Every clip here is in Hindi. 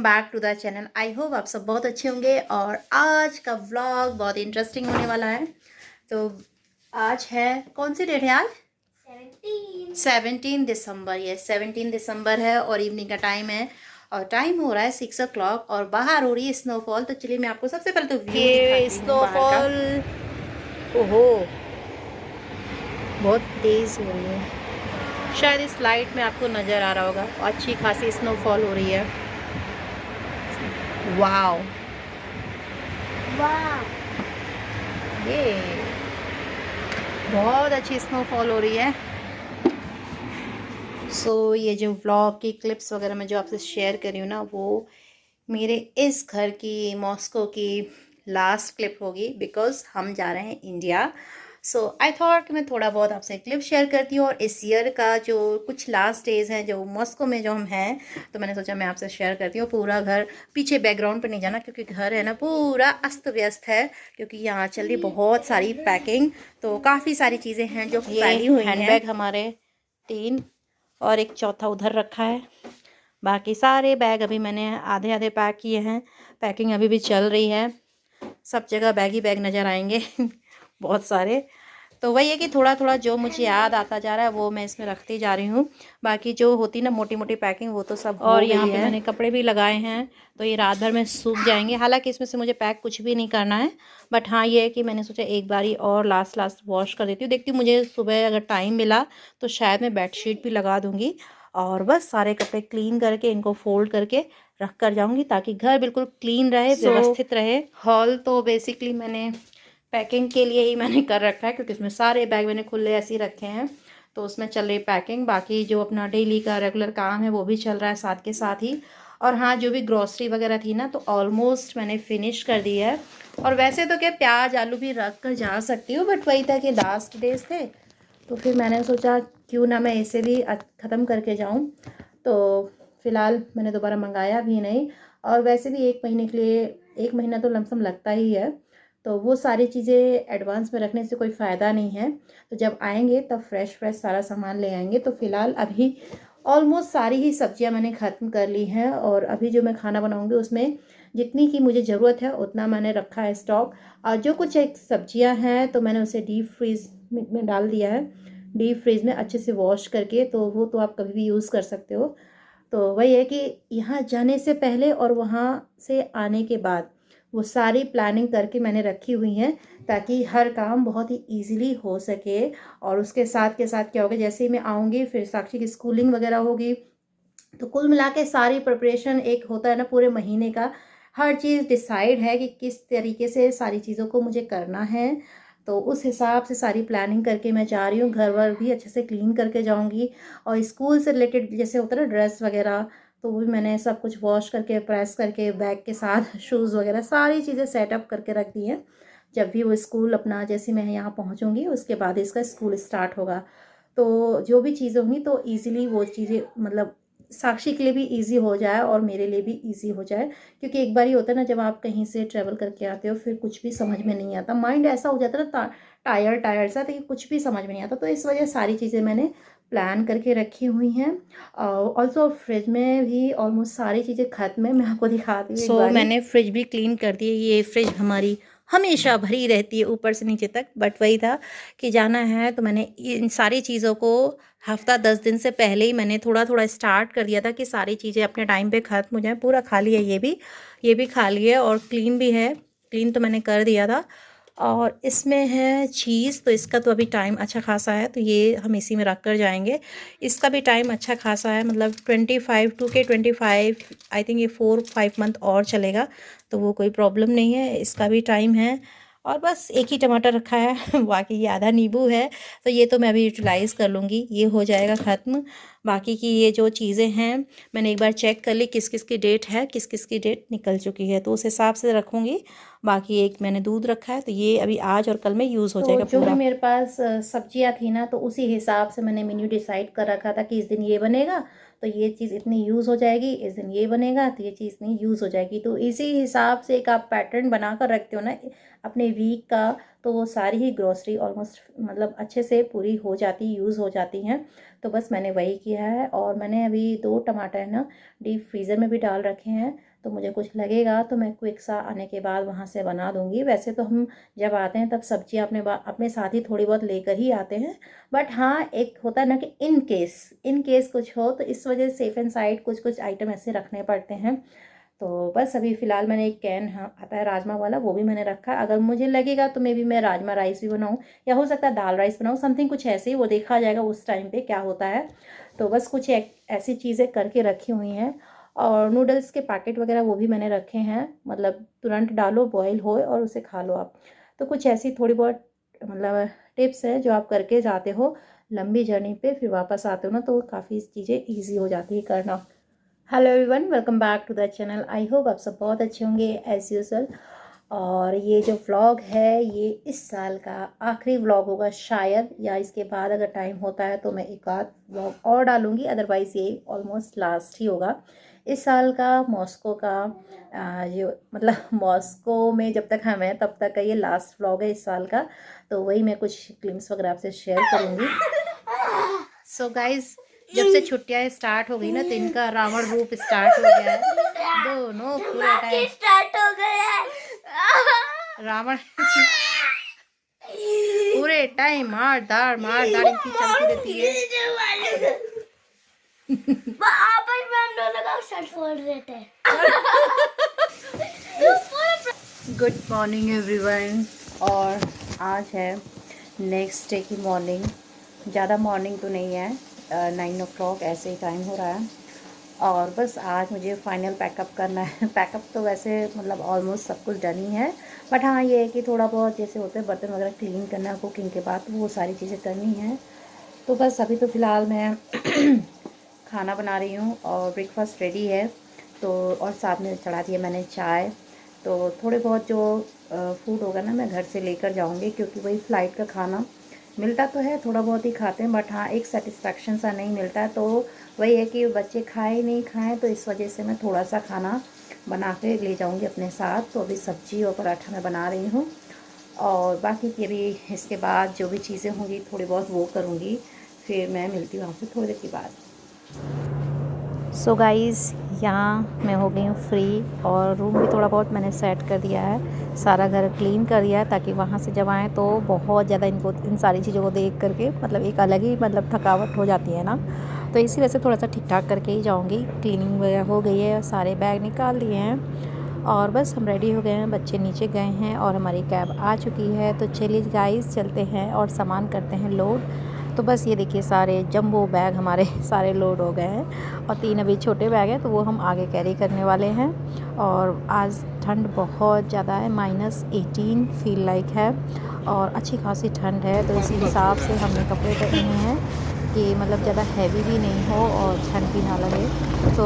Back to the channel. I hope आप सब बहुत अच्छे होंगे और आज का व्लॉग बहुत इंटरेस्टिंग होने वाला है। तो आज है, कौन सी डेट है आज? 17 दिसंबर। ये 17 दिसंबर है और इवनिंग का टाइम है और टाइम हो रहा है 6 o'clock और बाहर हो रही है स्नोफॉल। तो चलिए मैं आपको सबसे पहले तो व्यू दिखाती हूँ बाहर का। ओहो, बहुत तेज़ हो रही है। शायद इस लाइट में आपको नज़र आ रहा होगा। अच्छी खासी स्नोफॉल हो रही है। वाओ वाह, ये बहुत अच्छी स्नोफॉल हो रही है। ये जो व्लॉग की क्लिप्स वगैरह मैं जो आपसे शेयर कर रही हूँ ना, वो मेरे इस घर की, मॉस्को की लास्ट क्लिप होगी बिकॉज़ हम जा रहे हैं इंडिया। आई थॉट कि मैं थोड़ा बहुत आपसे क्लिप शेयर करती हूँ और इस ईयर का जो कुछ लास्ट डेज़ हैं जो मॉस्को में जो हम हैं, तो मैंने सोचा मैं आपसे शेयर करती हूँ। पूरा घर, पीछे बैकग्राउंड पे नहीं जाना क्योंकि घर है ना पूरा अस्त व्यस्त है क्योंकि यहाँ चल रही बहुत सारी पैकिंग। तो काफ़ी सारी चीज़ें हैं जो फैली हुई हैं। हैंडबैग हमारे 3 और एक चौथा उधर रखा है। बाकी सारे बैग अभी मैंने आधे आधे पैक किए हैं। पैकिंग अभी भी चल रही है। सब जगह बैग ही बैग नज़र आएंगे बहुत सारे। तो वही है कि थोड़ा थोड़ा जो मुझे याद आता जा रहा है वो मैं इसमें रखती जा रही हूँ। बाकी जो होती ना मोटी मोटी पैकिंग वो तो सब और यहाँ पे मैंने कपड़े भी लगाए हैं तो ये रात भर में सूख जाएंगे। हालांकि इसमें से मुझे पैक कुछ भी नहीं करना है, बट हाँ ये है कि मैंने सोचा एक बारी और लास्ट वॉश कर देती हूँ। देखती हूँ मुझे सुबह अगर टाइम मिला तो शायद मैं बेडशीट भी लगा दूँगी और बस सारे कपड़े क्लीन करके इनको फोल्ड करके रख कर जाऊँगी ताकि घर बिल्कुल क्लीन रहे, व्यवस्थित रहे। हॉल तो बेसिकली मैंने पैकिंग के लिए ही मैंने कर रखा है क्योंकि इसमें सारे बैग मैंने खुले ऐसे ही रखे हैं तो उसमें चल रही पैकिंग। बाकी जो अपना डेली का रेगुलर काम है वो भी चल रहा है साथ के साथ ही। और हाँ, जो भी ग्रॉसरी वगैरह थी ना तो ऑलमोस्ट मैंने फिनिश कर दी है। और वैसे तो क्या प्याज आलू भी रख कर जा सकती हूँ, बट वही था कि लास्ट डेज थे तो फिर मैंने सोचा क्यों ना मैं इसे भी ख़त्म करके जाऊँ। तो फ़िलहाल मैंने दोबारा मंगाया भी नहीं और वैसे भी 1 महीने के लिए 1 महीना तो लमसम लगता ही है, तो वो सारी चीज़ें एडवांस में रखने से कोई फ़ायदा नहीं है। तो जब आएंगे तब फ्रेश सारा सामान ले आएंगे। तो फ़िलहाल अभी ऑलमोस्ट सारी ही सब्जियां मैंने ख़त्म कर ली हैं और अभी जो मैं खाना बनाऊंगी उसमें जितनी की मुझे ज़रूरत है उतना मैंने रखा है स्टॉक। और जो कुछ एक सब्जियां हैं तो मैंने उसे डीप फ्रीज में डाल दिया है, डीप फ्रीज में अच्छे से वॉश करके, तो वो तो आप कभी भी यूज़ कर सकते हो। तो वही है कि यहाँ जाने से पहले और वहाँ से आने के बाद वो सारी प्लानिंग करके मैंने रखी हुई हैं ताकि हर काम बहुत ही इजीली हो सके। और उसके साथ के साथ क्या होगा, जैसे ही मैं आऊँगी फिर साक्षी की स्कूलिंग वगैरह होगी, तो कुल मिला के सारी प्रिपरेशन एक होता है ना पूरे महीने का, हर चीज़ डिसाइड है कि किस तरीके से सारी चीज़ों को मुझे करना है। तो उस हिसाब से सारी प्लानिंग करके मैं जा रही हूँ। घर वर भी अच्छे से क्लीन करके जाऊँगी और स्कूल से रिलेटेड जैसे होता है ना ड्रेस वगैरह, तो वो भी मैंने सब कुछ वॉश करके प्रेस करके बैग के साथ शूज़ वगैरह सारी चीज़ें सेटअप करके रख दी हैं। जब भी वो स्कूल अपना, जैसे मैं यहाँ पहुँचूँगी उसके बाद इसका स्कूल स्टार्ट होगा तो जो भी चीज़ें होंगी तो ईज़िली वो चीज़ें मतलब साक्षी के लिए भी इजी हो जाए और मेरे लिए भी इजी हो जाए। क्योंकि एक बार ही होता है ना जब आप कहीं से ट्रैवल करके आते हो फिर कुछ भी समझ में नहीं आता, माइंड ऐसा हो जाता है ना टायर्ड सा, तो कुछ भी समझ में नहीं आता। तो इस वजह सारी चीज़ें मैंने प्लान करके रखी हुई हैं। ऑल्सो फ्रिज में भी ऑलमोस्ट सारी चीज़ें ख़त्म है, मैं आपको दिखाती हूँ एक बारी। मैंने फ्रिज भी क्लीन कर दी है। ये फ्रिज हमारी हमेशा भरी रहती है ऊपर से नीचे तक, बट वही था कि जाना है तो मैंने इन सारी चीज़ों को हफ्ता 10 दिन से पहले ही मैंने थोड़ा थोड़ा स्टार्ट कर दिया था कि सारी चीज़ें अपने टाइम पे ख़त्म हो जाए। पूरा खाली है, ये भी खाली है और क्लीन भी है। क्लीन तो मैंने कर दिया था। और इसमें है चीज़, तो इसका तो अभी टाइम अच्छा खासा है तो ये हम इसी में रख कर जाएंगे। इसका भी टाइम अच्छा खासा है, मतलब 25 आई थिंक ये 4-5 मंथ और चलेगा, तो वो कोई प्रॉब्लम नहीं है। इसका भी टाइम है। और बस एक ही टमाटर रखा है बाकी ये आधा नींबू है, तो ये तो मैं अभी यूटिलाइज़ कर लूँगी, ये हो जाएगा ख़त्म। बाकी की ये जो चीज़ें हैं मैंने एक बार चेक कर ली किस किस की डेट है, किस किस की डेट निकल चुकी है, तो उस हिसाब से रखूँगी। बाकी एक मैंने दूध रखा है तो ये अभी आज और कल में यूज़ हो जाएगा जो भी मेरे पास सब्जियां थी ना तो उसी हिसाब से मैंने मेन्यू डिसाइड कर रखा था कि इस दिन ये बनेगा तो ये चीज़ इतनी यूज़ हो जाएगी, इस दिन ये बनेगा तो ये चीज़ इतनी यूज़ हो जाएगी। तो इसी हिसाब से एक आप पैटर्न बना कर रखते हो ना अपने वीक का, तो वो सारी ही ग्रोसरी ऑलमोस्ट मतलब अच्छे से पूरी हो जाती, यूज़ हो जाती हैं। तो बस मैंने वही किया है। और मैंने अभी 2 टमाटर है ना डीप फ्रीज़र में भी डाल रखे हैं, तो मुझे कुछ लगेगा तो मैं क्विक सा आने के बाद वहाँ से बना दूँगी। वैसे तो हम जब आते हैं तब सब्जियाँ अपने साथ ही थोड़ी बहुत लेकर ही आते हैं, बट हाँ एक होता है ना कि इन केस कुछ हो, तो इस वजह से सेफ एंड साइड कुछ कुछ आइटम ऐसे रखने पड़ते हैं। तो बस अभी फ़िलहाल मैंने एक कैन, हाँ आता है राजमा वाला, वो भी मैंने रखा है। अगर मुझे लगेगा तो मे बी मैं राजमा राइस भी बनाऊँ, या हो सकता है दाल राइस बनाऊँ, समथिंग कुछ ऐसे ही, वो देखा जाएगा उस टाइम पे क्या होता है। तो बस कुछ ऐसी चीज़ें करके रखी हुई हैं। और नूडल्स के पैकेट वगैरह वो भी मैंने रखे हैं, मतलब तुरंत डालो, बॉयल हो और उसे खा लो आप। तो कुछ ऐसी थोड़ी बहुत मतलब टिप्स है जो आप करके जाते हो लंबी जर्नी पे, फिर वापस आते हो ना तो काफ़ी चीज़ें ईजी हो जाती है करना। Hello everyone, welcome back to the channel. I hope आप सब बहुत अच्छे होंगे एज़ यूजुअल। और ये जो व्लॉग है ये इस साल का आखिरी व्लॉग होगा शायद, या इसके बाद अगर टाइम होता है तो मैं एक आध व्लॉग और डालूंगी, अदरवाइज़ ये ऑलमोस्ट लास्ट ही होगा इस साल का मॉस्को का। जो मतलब मॉस्को में जब तक हम हैं तब तक का ये लास्ट व्लॉग है इस साल का। तो वही मैं कुछ क्लिप्स वगैरह आपसे शेयर करूँगी। सो गाइज, जब से छुट्टियां स्टार्ट हो गई ना तो इनका रावण रूप स्टार्ट हो गया है। दोनों पूरा टाइम स्टार्ट हो गया है रावण पूरे टाइम मार दार इनकी चलती रहती है। आपस में हम दोनों का शर्ट फोड़ देते हैं। Good morning everyone. और आज है नेक्स्ट डे की मॉर्निंग। ज़्यादा मॉर्निंग तो नहीं है, 9 o'clock ऐसे ही टाइम हो रहा है। और बस आज मुझे फाइनल पैकअप करना है। पैकअप तो वैसे मतलब ऑलमोस्ट सब कुछ डन ही है, बट हाँ ये है कि थोड़ा बहुत जैसे होते हैं बर्तन वगैरह क्लीन करना है कुकिंग के बाद, वो सारी चीज़ें करनी है। तो बस अभी तो फ़िलहाल मैं खाना बना रही हूँ और ब्रेकफास्ट रेडी है। तो और साथ में चढ़ा दिया मैंने चाय। तो थोड़े बहुत जो फूड होगा ना मैं घर से लेकर जाऊँगी, क्योंकि वही फ़्लाइट का खाना मिलता तो है, थोड़ा बहुत ही खाते हैं, बट हाँ एक सेटिस्फेक्शन सा नहीं मिलता है। तो वही है कि बच्चे खाए नहीं खाएं, तो इस वजह से मैं थोड़ा सा खाना बना के ले जाऊंगी अपने साथ। तो अभी सब्जी और पराठा मैं बना रही हूँ, और बाकी की भी इसके बाद जो भी चीज़ें होंगी थोड़ी बहुत वो करूँगी। फिर मैं मिलती हूँ आपसे थोड़ी देर के बाद। सो गाइज़, यहाँ मैं हो गई हूँ फ्री, और रूम भी थोड़ा बहुत मैंने सेट कर दिया है, सारा घर क्लीन कर दिया है, ताकि वहाँ से जब आएँ तो बहुत ज़्यादा इन सारी चीज़ों को देख करके मतलब एक अलग ही मतलब थकावट हो जाती है ना। तो इसी वजह से थोड़ा सा ठीक ठाक करके ही जाऊँगी। क्लीनिंग वगैरह हो गई है, सारे बैग निकाल दिए हैं और बस हम रेडी हो गए हैं। बच्चे नीचे गए हैं और हमारी कैब आ चुकी है। तो चलिए गाइस चलते हैं और सामान करते हैं लोड। तो बस ये देखिए सारे जंबो बैग हमारे सारे लोड हो गए हैं, और 3 अभी छोटे बैग हैं तो वो हम आगे कैरी करने वाले हैं। और आज ठंड बहुत ज़्यादा है, -18 फील लाइक है, और अच्छी खासी ठंड है। तो इसी हिसाब से हमने कपड़े पहने हैं कि मतलब ज़्यादा हैवी भी नहीं हो और ठंड भी ना लगे। तो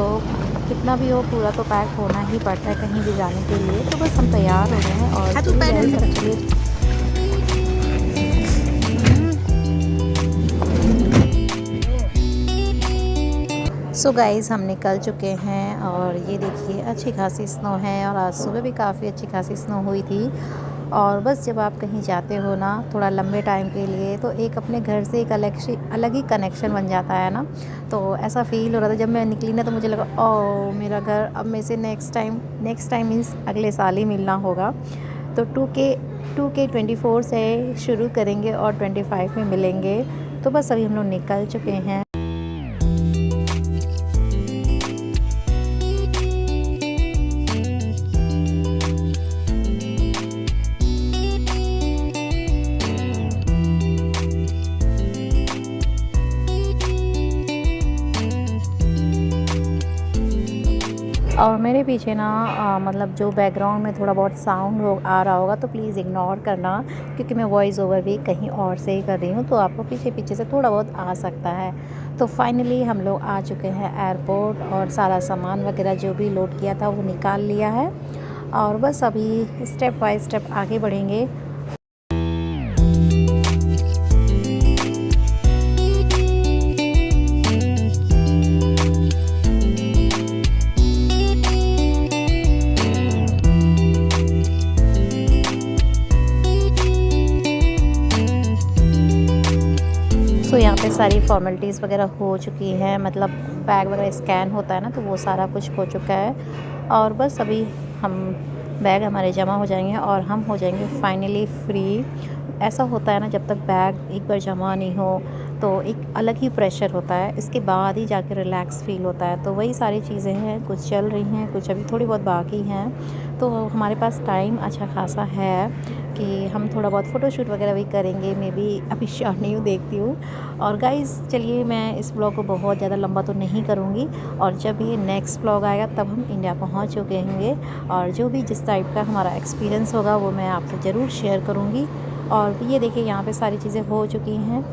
कितना भी हो पूरा तो पैक होना ही पड़ता है कहीं भी जाने के लिए। तो बस हम तैयार हो गए हैं और चलिए सो गाइज़ हम निकल चुके हैं, और ये देखिए अच्छी खासी स्नो है, और आज सुबह भी काफ़ी अच्छी खासी स्नो हुई थी। और बस जब आप कहीं जाते हो ना थोड़ा लंबे टाइम के लिए, तो एक अपने घर से एक अलग ही कनेक्शन बन जाता है ना। तो ऐसा फ़ील हो रहा था जब मैं निकली ना, तो मुझे लगा ओ मेरा घर अब में से नेक्स्ट टाइम मीन्स अगले साल ही मिलना होगा। तो 2K24 से शुरू करेंगे और 25 में मिलेंगे। तो बस अभी हम लोग निकल चुके हैं। और मेरे पीछे ना मतलब जो बैकग्राउंड में थोड़ा बहुत साउंड आ रहा होगा तो प्लीज़ इग्नोर करना, क्योंकि मैं वॉइस ओवर भी कहीं और से ही कर रही हूँ, तो आपको पीछे से थोड़ा बहुत आ सकता है। तो फाइनली हम लोग आ चुके हैं एयरपोर्ट, और सारा सामान वगैरह जो भी लोड किया था वो निकाल लिया है, और बस अभी स्टेप बाय स्टेप आगे बढ़ेंगे। सो यहाँ पे सारी फॉर्मेलिटीज़ वगैरह हो चुकी हैं, मतलब बैग वगैरह स्कैन होता है ना, तो वो सारा कुछ हो चुका है। और बस अभी हम बैग हमारे जमा हो जाएंगे और हम हो जाएंगे फाइनली फ्री। ऐसा होता है ना, जब तक बैग एक बार जमा नहीं हो तो एक अलग ही प्रेशर होता है, इसके बाद ही जाके रिलैक्स फ़ील होता है। तो वही सारी चीज़ें हैं, कुछ चल रही हैं, कुछ अभी थोड़ी बहुत बाकी हैं। तो हमारे पास टाइम अच्छा खासा है कि हम थोड़ा बहुत फ़ोटोशूट वगैरह भी करेंगे, मे बी अभी श्योर नहीं हूँ, देखती हूँ। और गाइज़ चलिए, मैं इस ब्लॉग को बहुत ज़्यादा लंबा तो नहीं करूँगी, और जब ये नेक्स्ट ब्लॉग आएगा तब हम इंडिया पहुँच चुके होंगे, और जो भी जिस टाइप का हमारा एक्सपीरियंस होगा वो मैं आपसे ज़रूर शेयर करूँगी। और ये देखिए, यहाँ पे सारी चीज़ें हो चुकी हैं।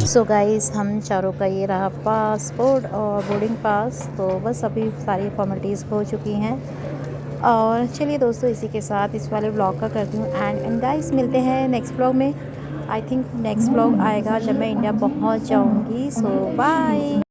सो गाइज़, हम चारों का ये रहा पासपोर्ट और बोर्डिंग पास। तो बस अभी सारी फॉर्मेलिटीज़ हो चुकी हैं। और चलिए दोस्तों, इसी के साथ इस वाले ब्लॉग का करती हूँ एंड गाइज़ मिलते हैं नेक्स्ट ब्लॉग में। आई थिंक नेक्स्ट ब्लॉग आएगा जब मैं इंडिया पहुँच जाऊँगी। सो बाय।